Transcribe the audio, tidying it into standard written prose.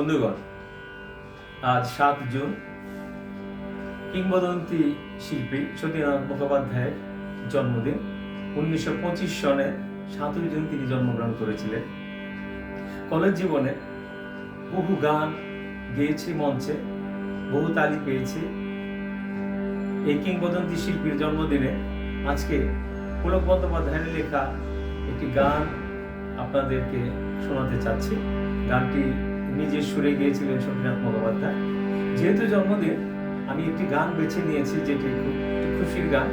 বন্ধুগণ, আজ 7 জুন কিংবদন্তি শিল্পী সতীনাথ মুখোপাধ্যায়ের জন্মদিন। 1925 সনে 7 জুন তিনি জন্মগ্রহণ করেছিলেন। কলেজ জীবনে বহু গান গেয়েছি মঞ্চে, বহু তালি পেয়েছি। এই কিংবদন্তি শিল্পীর জন্মদিনে আজকে পুলক বন্দ্যোপাধ্যায়ের লেখা একটি গান আপনাদেরকে শোনাতে চাচ্ছি। গানটি নিজের সুরে গিয়েছিলেন সতীনাথ মুখোপাধ্যায়। যেহেতু জন্মদিন, আমি একটি গান বেছে নিয়েছি যেটি খুব খুশির গান।